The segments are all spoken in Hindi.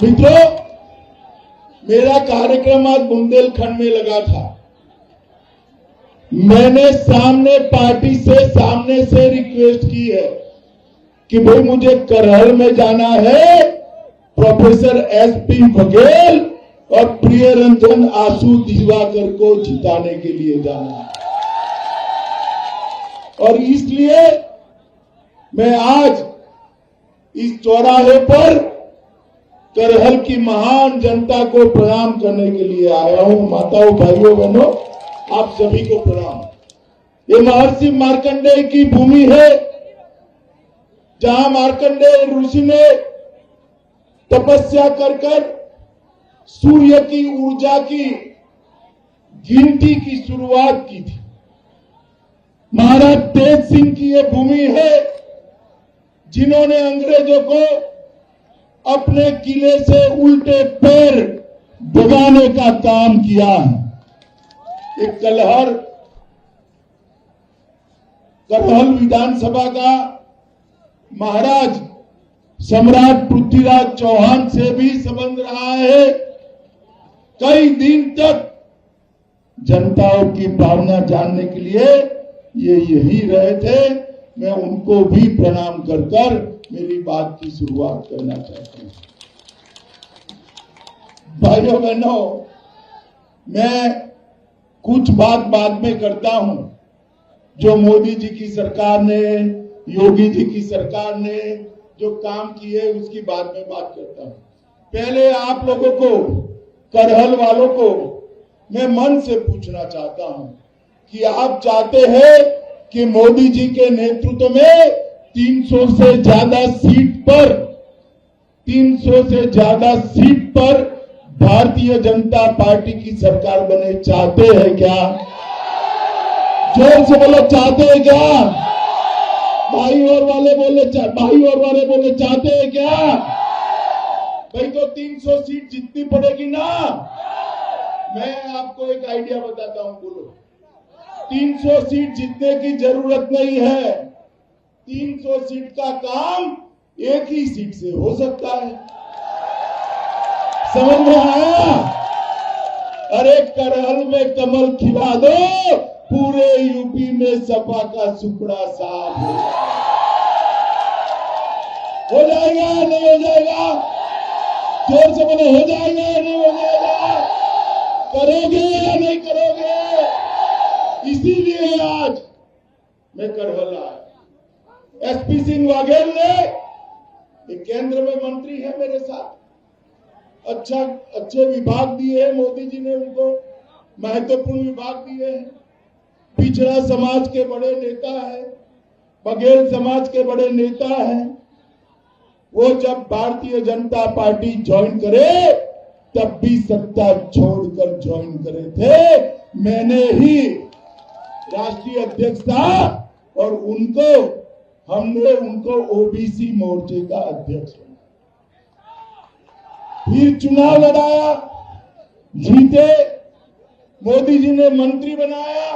मित्रों, मेरा कार्यक्रम आज बुंदेलखंड में लगा था। मैंने पार्टी से सामने से रिक्वेस्ट की है कि भाई मुझे करहल में जाना है, प्रोफेसर एसपी बघेल और प्रियरंजन आशु दिवाकर को जिताने के लिए जाना है। और इसलिए मैं आज इस चौराहे पर करहल की महान जनता को प्रणाम करने के लिए आया हूं। माताओं, भाइयों, बहनों, आप सभी को प्रणाम। ये महर्षि मार्कंडेय की भूमि है, जहां मार्कंडेय ऋषि ने तपस्या कर सूर्य की ऊर्जा की गिनती की शुरुआत की थी। महाराज तेज सिंह की यह भूमि है, जिन्होंने अंग्रेजों को अपने किले से उल्टे पैर दबाने का काम किया है। एक करहल विधानसभा का महाराज सम्राट पृथ्वीराज चौहान से भी संबंध रहा है। कई दिन तक जनताओं की भावना जानने के लिए ये यही रहे थे। मैं उनको भी प्रणाम कर मेरी बात की शुरुआत करना चाहता हूं। भाइयों बहनों, मैं कुछ बात बाद में करता हूं। जो मोदी जी की सरकार ने, योगी जी की सरकार ने जो काम किए उसकी बाद में बात करता हूं। पहले आप लोगों को, करहल वालों को मैं मन से पूछना चाहता हूं कि आप चाहते हैं कि मोदी जी के नेतृत्व में 300 से ज्यादा सीट पर भारतीय जनता पार्टी की सरकार बने? चाहते हैं क्या? जोर से बोलो, चाहते हैं क्या? भाई और वाले बोले चाहते हैं क्या? भाई तो 300 सीट जितनी पड़ेगी ना। मैं आपको एक आइडिया बताता हूं, बोलो। 300 सीट जीतने की जरूरत नहीं है। 300 सीट का काम एक ही सीट से हो सकता है। समझ में आया? अरे करहल में कमल खिला दो, पूरे यूपी में सपा का सुपड़ा साफ हो जाएगा। नहीं हो जाएगा? जोर से बोले, हो जाएगा नहीं हो जाएगा? करोगे या नहीं करोगे? इसीलिए आज मैं करहल आया। एसपी सिंह बघेल ने, केंद्र में मंत्री है मेरे साथ, अच्छे विभाग दिए हैं मोदी जी ने उनको, महत्वपूर्ण विभाग दिए हैं। पिछड़ा समाज के बड़े नेता है, बघेल समाज के बड़े नेता हैं। वो जब भारतीय जनता पार्टी ज्वाइन करे तब भी सत्ता छोड़कर ज्वाइन करे थे। मैंने ही राष्ट्रीय अध्यक्ष था और हमने उनको ओबीसी मोर्चे का अध्यक्ष बनाया। फिर चुनाव लड़ाया, जीते, मोदी जी ने मंत्री बनाया।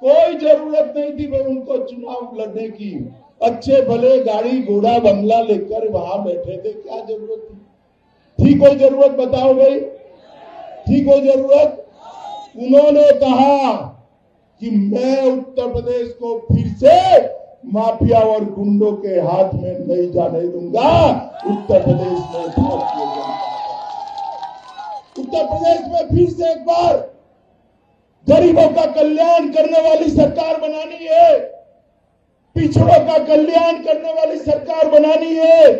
कोई जरूरत नहीं थी भाई उनको चुनाव लड़ने की। अच्छे भले गाड़ी घोड़ा बंगला लेकर वहां बैठे थे, क्या जरूरत थी कोई जरूरत? बताओ भाई, थी कोई जरूरत? उन्होंने कहा कि मैं उत्तर प्रदेश को फिर से माफिया और गुंडों के हाथ में नहीं जाने दूंगा। उत्तर प्रदेश में भारतीय जनता, उत्तर प्रदेश में फिर से एक बार गरीबों का कल्याण करने वाली सरकार बनानी है, पिछड़ों का कल्याण करने वाली सरकार बनानी है,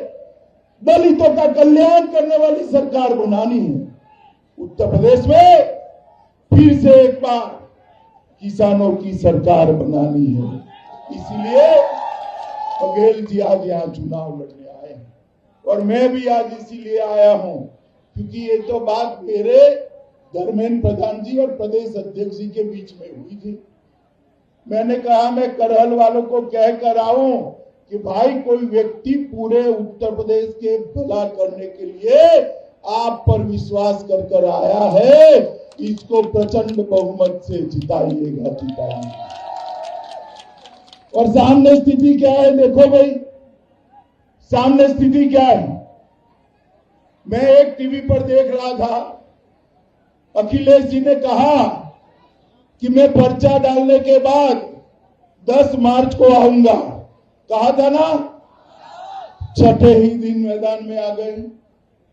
दलितों का कल्याण करने वाली सरकार बनानी है। उत्तर प्रदेश में फिर से एक बार किसानों की सरकार बनानी है। इसीलिए बघेल जी आज यहाँ चुनाव लड़ने आए हैं और मैं भी आज इसीलिए आया हूं क्योंकि ये तो बात मेरे धर्मेंद्र प्रधान जी और प्रदेश अध्यक्ष जी के बीच में हुई थी। मैंने कहा मैं करहल वालों को कह कर आऊं कि भाई कोई व्यक्ति पूरे उत्तर प्रदेश के भला करने के लिए आप पर विश्वास कर आया है, इसको प्रचंड बहुमत से जिताइएगा। और सामने स्थिति क्या है देखो भाई, सामने स्थिति क्या है? मैं एक टीवी पर देख रहा था, अखिलेश जी ने कहा कि मैं पर्चा डालने के बाद 10 मार्च को आऊंगा। कहा था ना, छठे ही दिन मैदान में आ गए।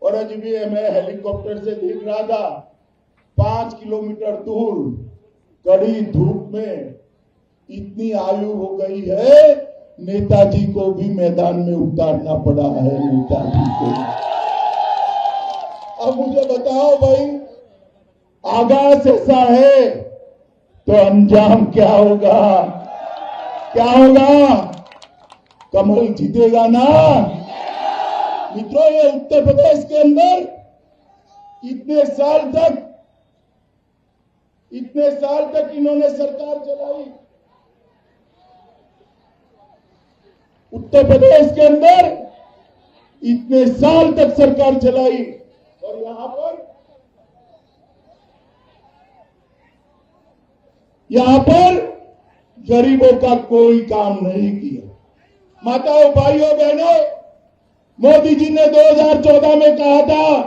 और अभी भी मैं हेलीकॉप्टर से देख रहा था, 5 किलोमीटर दूर कड़ी धूप में इतनी आयु हो गई है, नेताजी को भी मैदान में उतारना पड़ा है। नेताजी को अब मुझे बताओ भाई, आगाज ऐसा है तो अंजाम क्या होगा? क्या होगा? कमल जीतेगा ना मित्रों। ये उत्तर प्रदेश के अंदर इतने साल तक इन्होंने सरकार चलाई। उत्तर प्रदेश के अंदर इतने साल तक सरकार चलाई और यहां पर गरीबों का कोई काम नहीं किया। माताओं, भाइयों, बहनों, मोदी जी ने 2014 में कहा था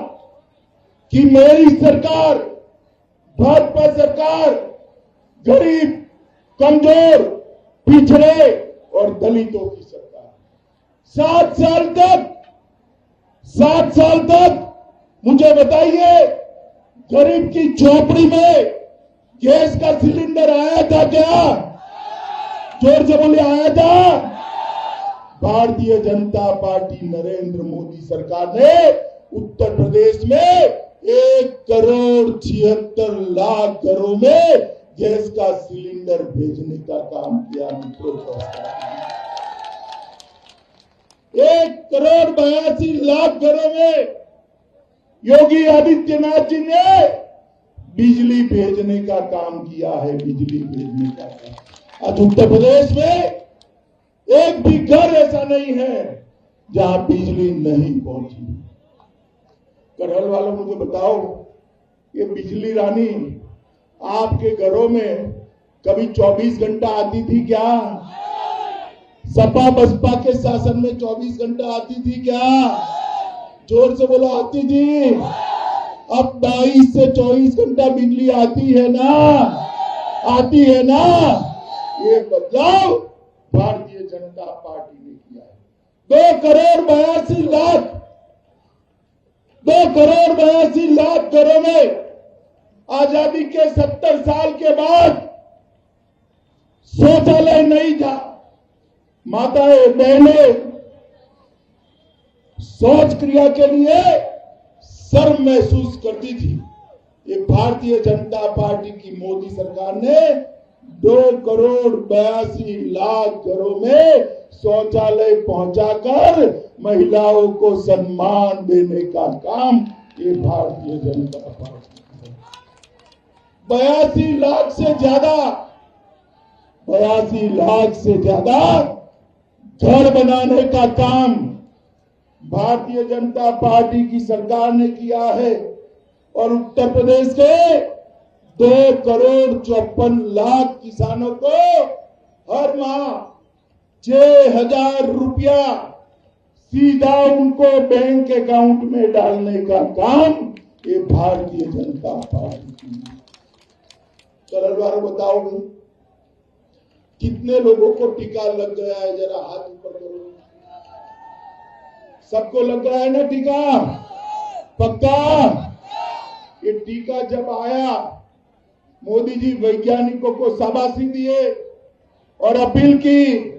कि मेरी सरकार, भाजपा सरकार, गरीब, कमजोर, पिछड़े और दलितों की सरकार। 7 साल तक मुझे बताइए, गरीब की झोपड़ी में गैस का सिलेंडर आया था क्या? जोर से बोले, आया था? भारतीय जनता पार्टी नरेंद्र मोदी सरकार ने उत्तर प्रदेश में 1,76,00,000 घरों में गैस का सिलेंडर भेजने का काम किया। मित्रों, 1,82,00,000 घरों में योगी आदित्यनाथ जी ने बिजली भेजने का काम किया है। बिजली भेजने का काम आज उत्तर प्रदेश में एक भी घर ऐसा नहीं है जहां बिजली नहीं पहुंची। करहल वालों, मुझे बताओ, ये बिजली रानी आपके घरों में कभी 24 घंटा आती थी क्या? सपा बसपा के शासन में 24 घंटा आती थी क्या? जोर से बोलो, आती थी? अब 22 से 24 घंटा बिजली आती है ना? आती है ना? ये बदलाव भारतीय जनता पार्टी ने किया है। 2,82,00,000 घरों में आजादी के 70 साल के बाद शौचालय नहीं था। माताएं, बहनें शौच क्रिया के लिए शर्म महसूस करती थी। ये भारतीय जनता पार्टी की मोदी सरकार ने 2,82,00,000 घरों में शौचालय पहुंचाकर महिलाओं को सम्मान देने का काम ये भारतीय जनता पार्टी है। 82 लाख से ज्यादा घर बनाने का काम भारतीय जनता पार्टी की सरकार ने किया है। और उत्तर प्रदेश के 2,54,00,000 किसानों को हर माह 6,000 रुपया सीधा उनको बैंक अकाउंट में डालने का काम ये भारतीय जनता पार्टी की। चलो बताओगे कितने लोगों को टीका लग गया है? जरा हाथ ऊपर करो। सबको लग गया है ना टीका? पक्का? ये टीका जब आया, मोदी जी वैज्ञानिकों को शाबाशी दिए और अपील की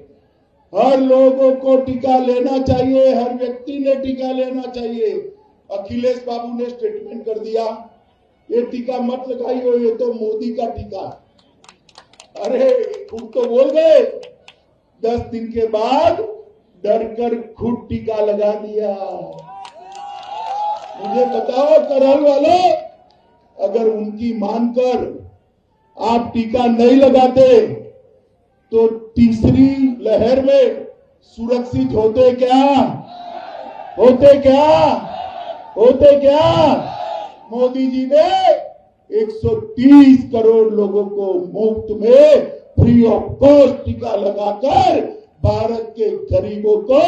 हर लोगों को टीका लेना चाहिए, हर व्यक्ति ने टीका लेना चाहिए। अखिलेश बाबू ने स्टेटमेंट कर दिया, ये टीका मत लगाइए, ये तो मोदी का टीका। अरे खुद तो बोल गए, 10 दिन के बाद डरकर खुद टीका लगा दिया। मुझे बताओ करहल वालों, अगर उनकी मानकर आप टीका नहीं लगाते तो तीसरी लहर में सुरक्षित होते क्या? मोदी जी ने 130 करोड़ लोगों को मुफ्त में फ्री ऑफ कॉस्ट टीका लगाकर भारत के गरीबों को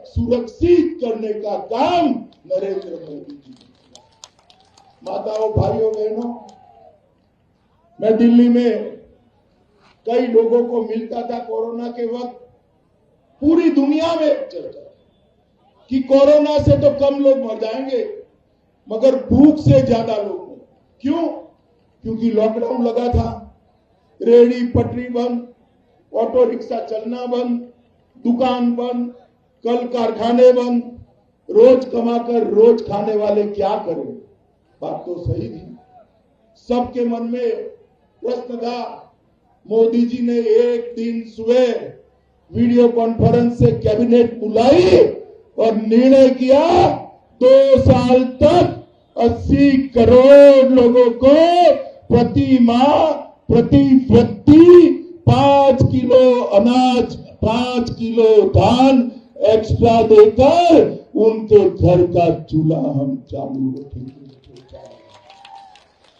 सुरक्षित करने का काम नरेंद्र मोदी जी माताओं, भाइयों, बहनों, मैं दिल्ली में कई लोगों को मिलता था कोरोना के वक्त। पूरी दुनिया में चर्चा कि कोरोना से तो कम लोग मर जाएंगे, मगर भूख से ज्यादा लोग मर। क्यों? क्योंकि लॉकडाउन लगा था, रेहड़ी पटरी बंद, ऑटो रिक्शा चलना बंद, दुकान बंद, कल कारखाने बंद, रोज कमाकर रोज खाने वाले क्या करें? बात तो सही थी। सबके मन में प्रश्न था। मोदी जी ने एक दिन सुबह वीडियो कॉन्फ्रेंस से कैबिनेट बुलाई और निर्णय किया 2 साल तक 80 करोड़ लोगों को प्रति माह, प्रति व्यक्ति 5 किलो अनाज, 5 किलो धान एक्स्ट्रा देकर उनके घर का चूल्हा हम चालू रखेंगे।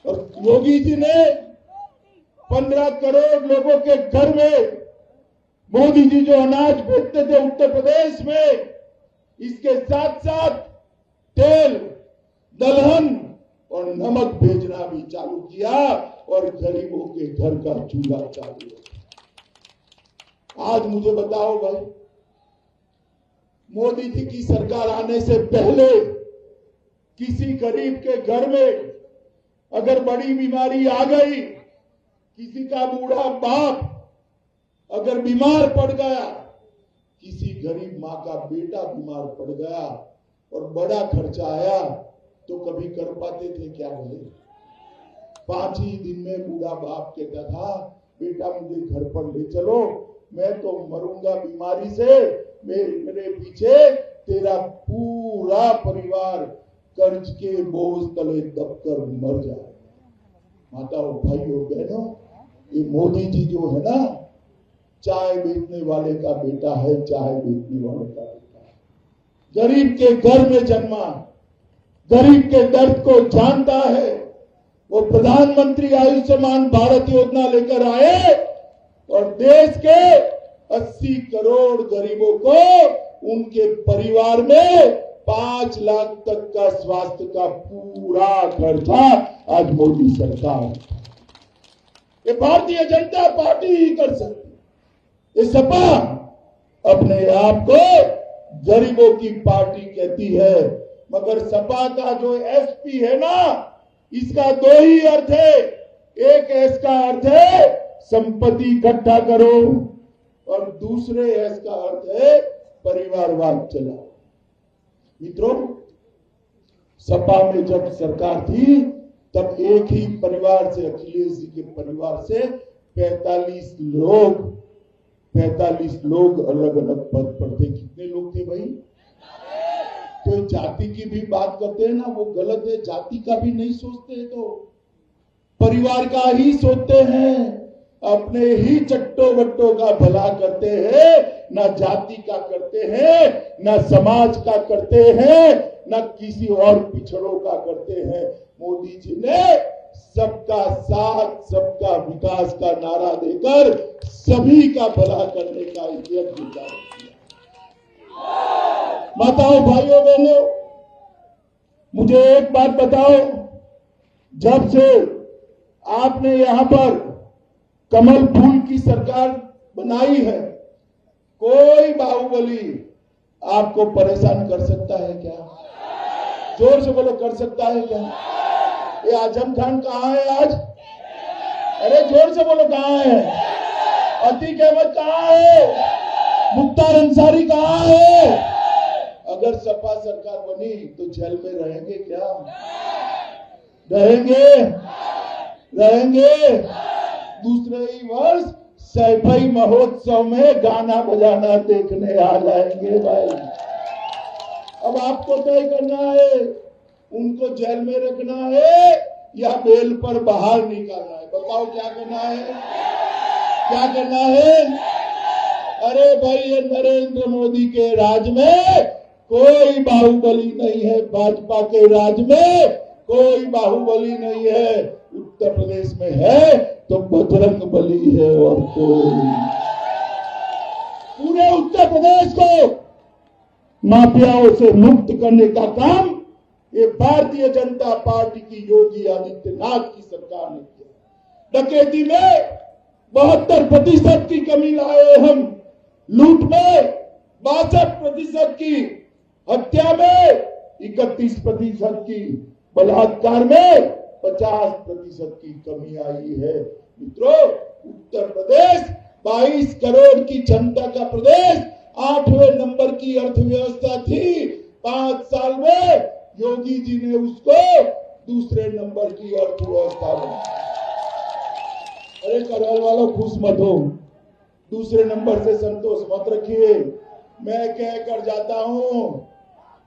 और योगी जी ने 15 करोड़ लोगों के घर में मोदी जी जो अनाज भेजते थे उत्तर प्रदेश में, इसके साथ साथ तेल, दलहन और नमक भेजना भी चालू किया और गरीबों के घर का चूल्हा चालू किया। आज मुझे बताओ भाई, मोदी जी की सरकार आने से पहले किसी गरीब के घर में अगर बड़ी बीमारी आ गई, किसी का बूढ़ा बाप अगर बीमार पड़ गया, किसी गरीब मां का बेटा बीमार पड़ गया और बड़ा खर्चा आया, तो कभी कर पाते थे क्या? बोले 5 ही दिन में बूढ़ा बाप कहता था, बेटा मुझे घर पर ले चलो, मैं तो मरूंगा बीमारी से, मेरे पीछे तेरा पूरा परिवार कर्ज के बोझ तले दबकर मर जाए। माताओं, भाइयों, बहनों, ये मोदी जी जो है ना, चाय बेचने वाले का बेटा है, चाय बेचने वाले का बेटा है। गरीब के घर में जन्मा, गरीब के दर्द को जानता है। वो प्रधानमंत्री आयुष्मान भारत योजना लेकर आए और देश के 80 करोड़ गरीबों को उनके परिवार में 5 लाख तक का स्वास्थ्य का पूरा खर्चा आज मोदी सरकार, ये भारतीय जनता पार्टी ही कर सकती। ये सपा अपने आप को गरीबों की पार्टी कहती है, मगर सपा का जो एसपी है ना, इसका 2 ही अर्थ है। एक एस का अर्थ है संपत्ति इकट्ठा करो और दूसरे एस का अर्थ है परिवारवाद चलाओ। मित्रों, सपा में जब सरकार थी तब एक ही परिवार से, अखिलेश जी के परिवार से 45 लोग अलग अलग पद पर थे। कितने लोग थे भाई? तो जाति की भी बात करते हैं ना, वो गलत है। जाति का भी नहीं सोचते, तो परिवार का ही सोचते हैं। अपने ही चट्टो बट्टों का भला करते हैं, ना जाति का करते हैं, ना समाज का करते हैं, ना किसी और पिछड़ों का करते हैं। मोदी जी ने सबका साथ, सबका विकास का नारा देकर सभी का भला करने का यत्न किया। माताओं, भाइयों, बहनों, मुझे एक बात बताओ, जब से आपने यहां पर कमल फूल की सरकार बनाई है, कोई बाहुबली आपको परेशान कर सकता है क्या? जोर से बोलो, कर सकता है क्या? ये आजम खान कहाँ है आज? अरे जोर से बोलो, कहाँ है? अतीक अहमद कहाँ है? मुख्तार अंसारी कहाँ है? अगर सपा सरकार बनी तो जेल में रहेंगे क्या? रहेंगे। दूसरे ही वर्ष सैफई महोत्सव में गाना बजाना देखने आ जाएंगे भाई। अब आपको तय करना है, उनको जेल में रखना है या बेल पर बाहर निकालना है। बताओ क्या करना है? क्या करना है? अरे भाई, ये नरेंद्र मोदी के राज में कोई बाहुबली नहीं है, भाजपा के राज में कोई बाहुबली नहीं है। उत्तर प्रदेश में है तो बजरंग बली है और कोई। पूरे उत्तर प्रदेश को माफियाओं से मुक्त करने का काम ये भारतीय जनता पार्टी की योगी आदित्यनाथ की सरकार ने किया। डकैती में 72% की कमी लाए हम, लूट में 62% की, हत्या में 31% की, बलात्कार में 50% की कमी आई है। मित्रों, उत्तर प्रदेश 22 करोड़ की जनता का प्रदेश, 8वें नंबर की अर्थव्यवस्था थी। 5 साल में योगी जी ने उसको दूसरे नंबर की अर्थव्यवस्था बनाई। अरे करहल वालों, खुश मत हो, दूसरे नंबर से संतोष मत रखिए। मैं कह कर जाता हूं,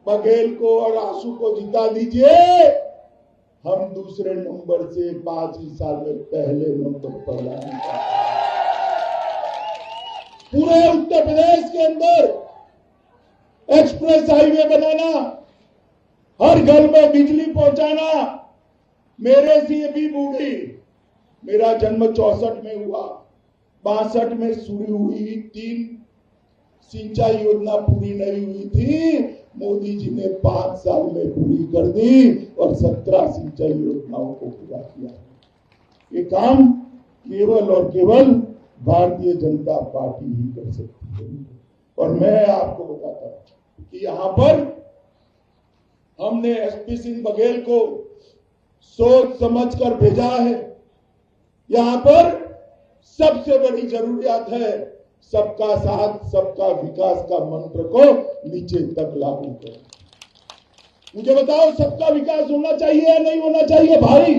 बघेल को और आंसू को जिता दीजिए, हम दूसरे नंबर से 5 ही साल में पहले नंबर पर लाएंगे। पूरे उत्तर प्रदेश के अंदर एक्सप्रेस हाईवे बनाना, हर घर में बिजली पहुंचाना। मेरे से भी बूढ़ी, मेरा जन्म 64 में हुआ, 62 में शुरू हुई 3 सिंचाई योजना पूरी नहीं हुई थी, मोदी जी ने 5 साल में पूरी कर दी और 17 सिंचाई योजनाओं को पूरा किया। ये काम केवल और केवल भारतीय जनता पार्टी ही कर सकती है। और मैं आपको बताता हूं कि यहां पर हमने एसपी सिंह बघेल को सोच समझ कर भेजा है। यहां पर सबसे बड़ी जरूरियात है सबका साथ सबका विकास का मंत्र को नीचे तक लागू करें। मुझे बताओ, सबका विकास होना चाहिए या नहीं होना चाहिए भाई?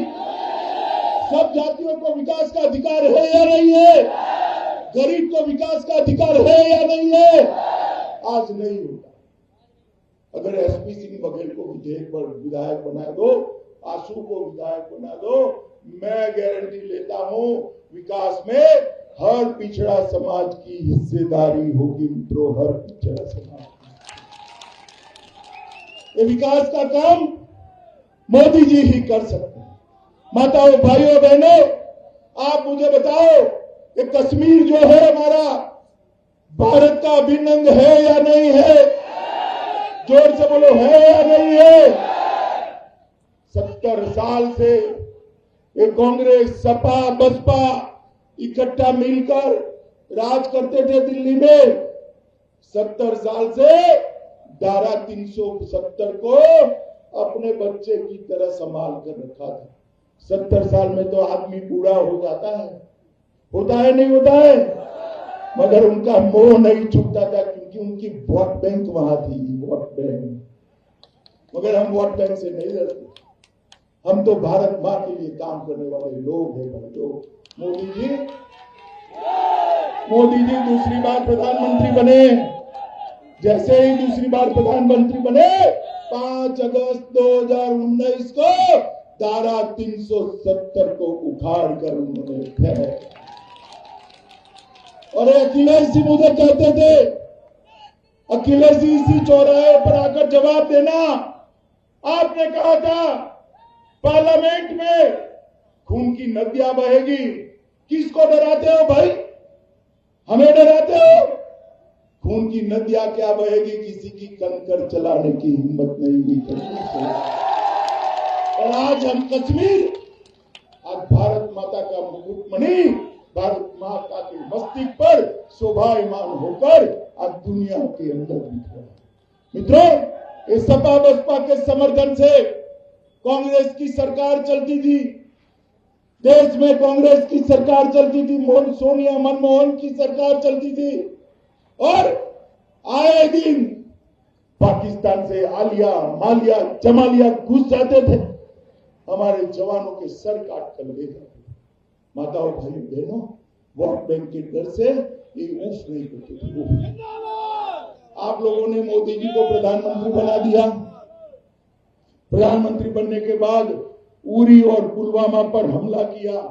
सब जातियों को विकास का अधिकार है या नहीं है? गरीब को विकास का अधिकार है या नहीं है? आज नहीं होता। अगर एसपी सिंह बघेल को विधायक बना दो, आंसू को विधायक बना दो, मैं गारंटी लेता हूं विकास में हर पिछड़ा समाज की हिस्सेदारी होगी। मित्रों, हर पिछड़ा समाज, ये विकास का काम मोदी जी ही कर सकते हैं। माताओं, भाइयों, बहनों, आप मुझे बताओ, ये कश्मीर जो है हमारा, भारत का अभिन्न अंग है या नहीं है? जोर से बोलो, है या नहीं है? 70 साल से ये कांग्रेस, सपा, बसपा इकट्ठा मिलकर राज करते थे दिल्ली में। 70 साल से धारा 370 को अपने बच्चे की तरह संभाल कर रखा था। 70 साल में तो आदमी बूढ़ा हो जाता है, होता है नहीं होता है? मगर उनका मोह नहीं छूटता था, क्योंकि उनकी वोट बैंक वहां थी, वोट बैंक। मगर हम वोट बैंक से नहीं डरते, हम तो भारत मां के लिए काम करने वाले लोग हैं भाई लोग। मोदी जी दूसरी बार प्रधानमंत्री बने। जैसे ही दूसरी बार प्रधानमंत्री बने, 5 अगस्त 2019 को धारा 370 को उखाड़ कर उन्होंने फेंक। और अखिलेश जी मुझे कहते थे, अखिलेश जी इसी चौराहे पर आकर जवाब देना। आपने कहा था पार्लियामेंट में खून की नदियां बहेगी। किसको डराते हो भाई? हमें डराते हो? खून की नदियां क्या बहेगी? किसी की कंकर चलाने की हिम्मत नहीं हुई। और आज हम कश्मीर, आज भारत माता का मुकुटमणि, भारत माता के मस्तक पर शोभायमान होकर आज दुनिया के अंदर दिख रहा है। मित्रों, इस सपा बसपा के समर्थन से कांग्रेस की सरकार चलती थी, देश में कांग्रेस की सरकार चलती थी, सोनिया मनमोहन की सरकार चलती थी। और आए दिन पाकिस्तान से आलिया, मालिया, जमालिया घुस जाते थे, हमारे जवानों के सर काट कर ले जाते। माताओं, भाई बहनों, वोट बैंक के डर से ये ऊफ नहीं करते थे। आप लोगों ने मोदी जी को प्रधानमंत्री बना दिया। प्रधानमंत्री बनने के बाद उरी और पुलवामा पर हमला किया।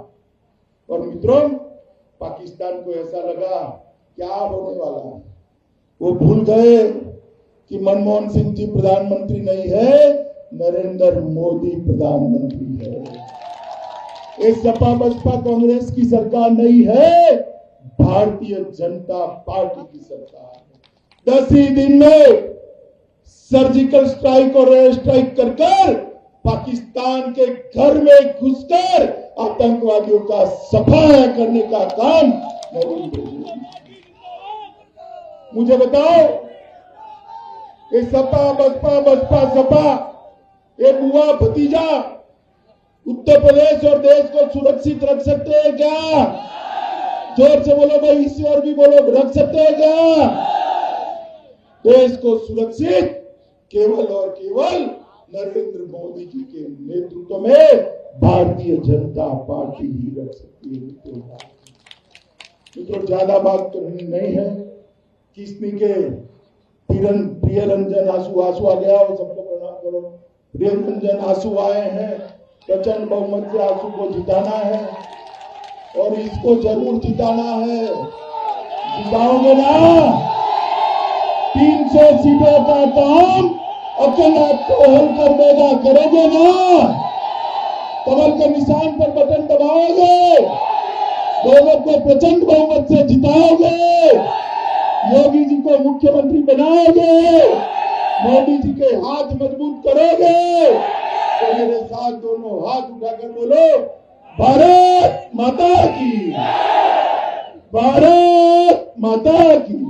और मित्रों, पाकिस्तान को ऐसा लगा क्या होने वाला है। वो भूल गए कि मनमोहन सिंह जी प्रधानमंत्री नहीं है, नरेंद्र मोदी प्रधानमंत्री है। ये सपा बसपा कांग्रेस की सरकार नहीं है, भारतीय जनता पार्टी की सरकार है। 10 ही दिन में सर्जिकल स्ट्राइक और एयर स्ट्राइक कर कर पाकिस्तान के घर में घुसकर आतंकवादियों का सफाया करने का काम नरेंद्र मोदी। मुझे बताओ, ये सपा बसपा बसपा सपा, ये बुआ भतीजा उत्तर प्रदेश और देश को सुरक्षित रख सकते हैं क्या? जोर से बोलो भाई, इसी और भी बोलो, रख सकते हैं क्या? देश को सुरक्षित केवल और केवल नरेंद्र मोदी जी के नेतृत्व में भारतीय जनता पार्टी ही रख सकती है। तो ज्यादा बात तो नहीं है। किसनी के प्रिय रंजन आंसू आ गया हो, सबको प्रणाम करो। प्रिय रंजन आंसू आए हैं, प्रचंड बहुमत से आंसू को जिताना है और इसको जरूर जिताना है। जिताओगे ना? 300 सीटों का काम अपने आप को हल कर देगा, करोगे ना? कमल के निशान पर बटन दबाओगे, लोगों को प्रचंड बहुमत से जिताओगे, योगी जी को मुख्यमंत्री बनाओगे, मोदी जी के हाथ मजबूत करोगे, तो मेरे साथ दोनों हाथ उठाकर बोलो, भारत माता की, भारत माता की।